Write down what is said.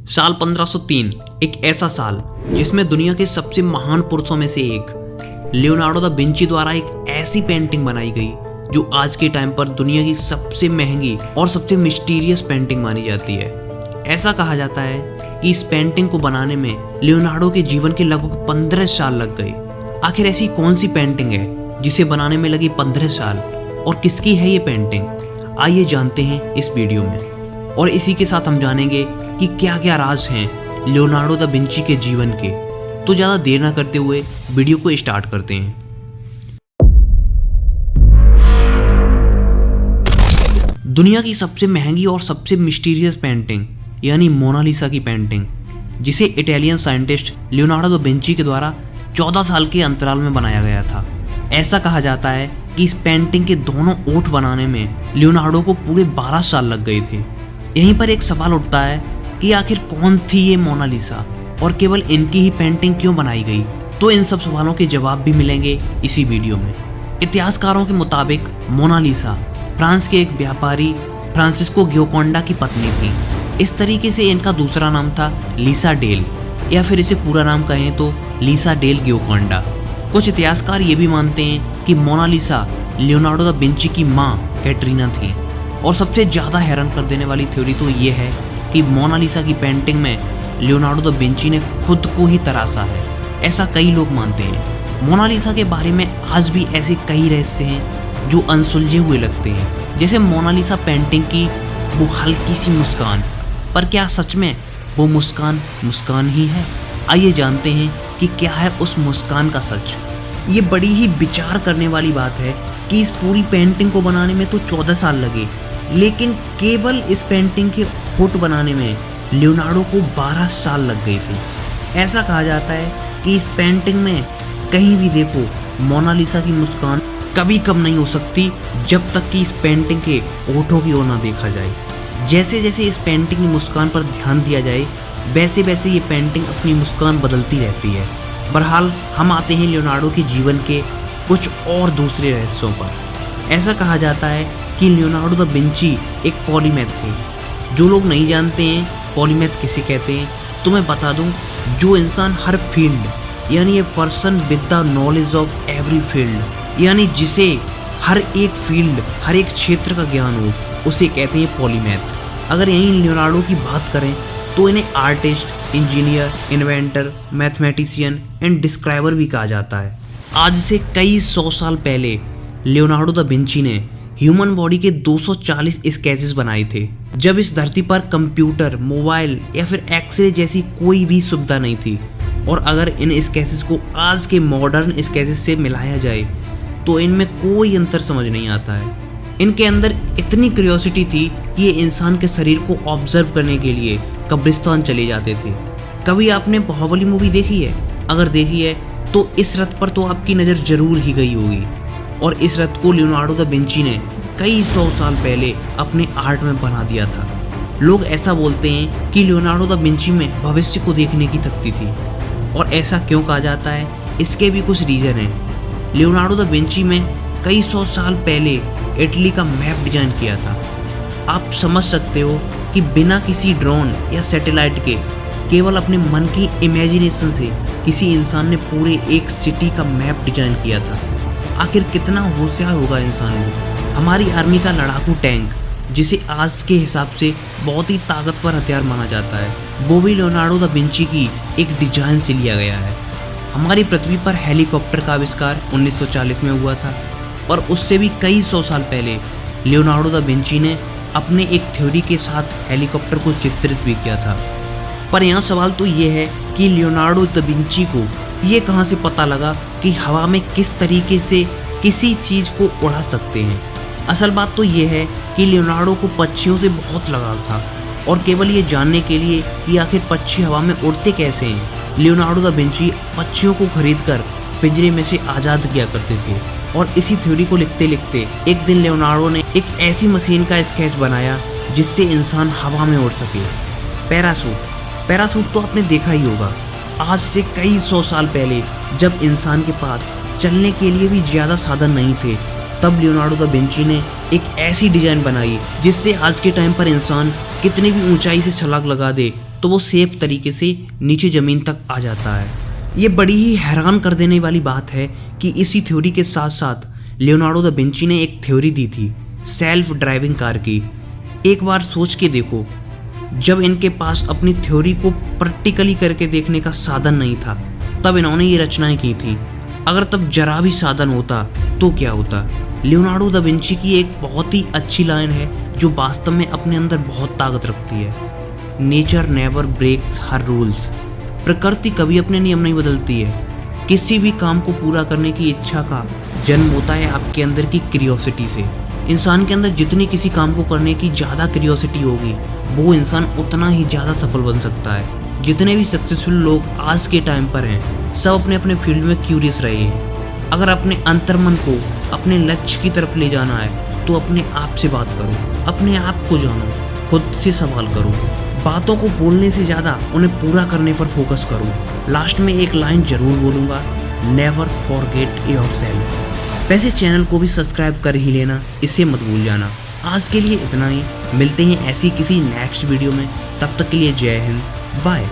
साल 1503 एक ऐसा साल जिसमें दुनिया के सबसे महान पुरुषों में से एक लियोनार्डो दा विंची द्वारा एक ऐसी पेंटिंग बनाई गई जो आज के टाइम पर दुनिया की सबसे महंगी और सबसे मिस्टीरियस पेंटिंग मानी जाती है। ऐसा कहा जाता है कि इस पेंटिंग को बनाने में लियोनार्डो के जीवन के लगभग 15 साल लग गए। आखिर ऐसी कौन सी पेंटिंग है जिसे बनाने में लगी 15 साल और किसकी है ये पेंटिंग? आइए जानते हैं इस वीडियो में, और इसी के साथ हम जानेंगे कि क्या क्या राज हैं लियोनार्डो दा विंची के जीवन के। तो ज़्यादा देर ना करते हुए वीडियो को स्टार्ट करते हैं। दुनिया की सबसे महंगी और सबसे मिस्टीरियस पेंटिंग यानी मोनालिसा की पेंटिंग, जिसे Italian scientist Leonardo da Vinci के द्वारा 14 साल के अंतराल में बनाया गया था। ऐसा कहा जाता है कि इस पेंटिंग के दोनों ओठ बनाने में लियोनार्डो को पूरे 12 साल लग गए थे। यहीं पर एक सवाल उठता है कि आखिर कौन थी ये मोनालिसा और केवल इनकी ही पेंटिंग क्यों बनाई गई? तो इन सब सवालों के जवाब भी मिलेंगे इसी वीडियो में। इतिहासकारों के मुताबिक मोनालिसा फ्रांस के एक व्यापारी फ्रांसिस्को गियोकोंडा की पत्नी थी। इस तरीके से इनका दूसरा नाम था लीसा डेल, या फिर इसे पूरा नाम कहें तो लीसा डेल गियोकोंडा। कुछ इतिहासकार ये भी मानते हैं कि मोनालिसा लियोनार्डो दा विंची की माँ कैटरीना थी। और सबसे ज़्यादा हैरान कर देने वाली थ्योरी तो ये है कि मोनालिसा की पेंटिंग में लियोनार्डो दा विंची ने खुद को ही तराशा है। ऐसा कई लोग मानते हैं। मोनालिसा के बारे में आज भी ऐसे कई रहस्य हैं जो अनसुलझे हुए लगते हैं। जैसे मोनालिसा पेंटिंग की वो हल्की सी मुस्कान, पर क्या सच में वो मुस्कान मुस्कान ही है? आइए जानते हैं कि क्या है उस मुस्कान का सच। ये बड़ी ही विचार करने वाली बात है कि इस पूरी पेंटिंग को बनाने में तो 14 साल लगे, लेकिन केवल इस पेंटिंग के होठ बनाने में लियोनार्डो को 12 साल लग गए थे। ऐसा कहा जाता है कि इस पेंटिंग में कहीं भी देखो मोनालिसा की मुस्कान कभी कम नहीं हो सकती जब तक कि इस पेंटिंग के होठों की ओर ना देखा जाए। जैसे जैसे इस पेंटिंग की मुस्कान पर ध्यान दिया जाए वैसे वैसे ये पेंटिंग अपनी मुस्कान बदलती रहती है। बहरहाल हम आते हैं लियोनार्डो के जीवन के कुछ और दूसरे रहस्यों पर। ऐसा कहा जाता है कि लियोनार्डो दा विंची एक पॉलीमैथ थे। जो लोग नहीं जानते हैं पॉलीमैथ किसे कहते हैं तो मैं बता दूं, जो इंसान हर फील्ड यानी a person with the knowledge of every field, यानी जिसे हर एक फील्ड हर एक क्षेत्र का ज्ञान हो, उसे कहते हैं पॉलीमैथ। अगर यहीं लियोनार्डो की बात करें तो इन्हें artist, engineer, inventor, mathematician and describer भी कहा जाता है। आज से कई 100 साल पहले लियोनार्डो दा विंची ने ह्यूमन बॉडी के 240 स्केचेस बनाए थे, जब इस धरती पर कंप्यूटर, मोबाइल या फिर एक्सरे जैसी कोई भी सुविधा नहीं थी। और अगर इन स्केचेस को आज के मॉडर्न स्केचेस से मिलाया जाए तो इनमें कोई अंतर समझ नहीं आता है। इनके अंदर इतनी क्यूरियोसिटी थी कि ये इंसान के शरीर को ऑब्जर्व करने के लिए कब्रिस्तान चले जाते थे। कभी आपने बाहुबली मूवी देखी है? अगर देखी है तो इस रथ पर तो आपकी नज़र जरूर ही गई होगी। और इस रथ को लियोनार्डो दा विंची ने कई 100 साल पहले अपने आर्ट में बना दिया था। लोग ऐसा बोलते हैं कि लियोनार्डो दा विंची में भविष्य को देखने की शक्ति थी। और ऐसा क्यों कहा जाता है, इसके भी कुछ रीज़न हैं। लियोनार्डो दा विंची में कई 100 साल पहले इटली का मैप डिजाइन किया था। आप समझ सकते हो कि बिना किसी ड्रोन या सैटेलाइट के केवल अपने मन की इमेजिनेशन से किसी इंसान ने पूरे एक सिटी का मैप डिजाइन किया था। आखिर कितना होशियार होगा इंसान वो। हमारी आर्मी का लड़ाकू टैंक, जिसे आज के हिसाब से बहुत ही ताकतवर हथियार माना जाता है, वो भी लियोनार्डो दा विंची की एक डिजाइन से लिया गया है। हमारी पृथ्वी पर हेलीकॉप्टर का आविष्कार 1940 में हुआ था, पर उससे भी कई 100 साल पहले लियोनार्डो दा विंची ने अपने एक थ्योरी के साथ हेलीकॉप्टर को चित्रित भी किया था। पर यहाँ सवाल तो ये है कि लियोनार्डो दा विंची को ये कहाँ से पता लगा कि हवा में किस तरीके से किसी चीज़ को उड़ा सकते हैं? असल बात तो ये है कि लियोनार्डो को पक्षियों से बहुत लगाव था, और केवल ये जानने के लिए कि आखिर पक्षी हवा में उड़ते कैसे हैं, लियोनार्डो दा विंची पक्षियों को खरीदकर पिंजरे में से आज़ाद किया करते थे। और इसी थ्योरी को लिखते लिखते एक दिन लियोनार्डो ने एक ऐसी मशीन का स्केच बनाया जिससे इंसान हवा में उड़ सके। पैरासूट तो आपने देखा ही होगा। आज से कई 100 साल पहले जब इंसान के पास चलने के लिए भी ज़्यादा साधन नहीं थे, तब लियोनार्डो दा विंची ने एक ऐसी डिज़ाइन बनाई जिससे आज के टाइम पर इंसान कितनी भी ऊंचाई से छलांग लगा दे तो वो सेफ तरीके से नीचे ज़मीन तक आ जाता है। ये बड़ी ही हैरान कर देने वाली बात है कि इसी थ्योरी के साथ साथ लियोनार्डो दा विंची ने एक थ्योरी दी थी सेल्फ ड्राइविंग कार की। एक बार सोच के देखो, जब इनके पास अपनी थ्योरी को प्रैक्टिकली करके देखने का साधन नहीं था तब इन्होंने ये रचनाएं की थी। अगर तब जरा भी साधन होता तो क्या होता। लियोनार्डो दा विंची की एक बहुत ही अच्छी लाइन है जो वास्तव में अपने अंदर बहुत ताकत रखती है। नेचर नेवर ब्रेक्स हर रूल्स। प्रकृति कभी अपने नियम नहीं बदलती है। किसी भी काम को पूरा करने की इच्छा का जन्म होता है आपके अंदर की क्यूरियोसिटी से। इंसान के अंदर जितनी किसी काम को करने की ज़्यादा क्यूरियोसिटी होगी वो इंसान उतना ही ज़्यादा सफल बन सकता है। जितने भी सक्सेसफुल लोग आज के टाइम पर हैं सब अपने अपने फील्ड में क्यूरियस रहे हैं। अगर अपने अंतर्मन को अपने लक्ष्य की तरफ ले जाना है तो अपने आप से बात करो, अपने आप को जानो, खुद से सवाल करो। बातों को बोलने से ज़्यादा उन्हें पूरा करने पर फोकस करो। लास्ट में एक लाइन जरूर बोलूँगा, नेवर फॉरगेट योरसेल्फ। वैसे चैनल को भी सब्सक्राइब कर ही लेना, इसे मत भूल जाना। आज के लिए इतना ही, मिलते हैं ऐसी किसी नेक्स्ट वीडियो में। तब तक के लिए जय हिंद, बाय।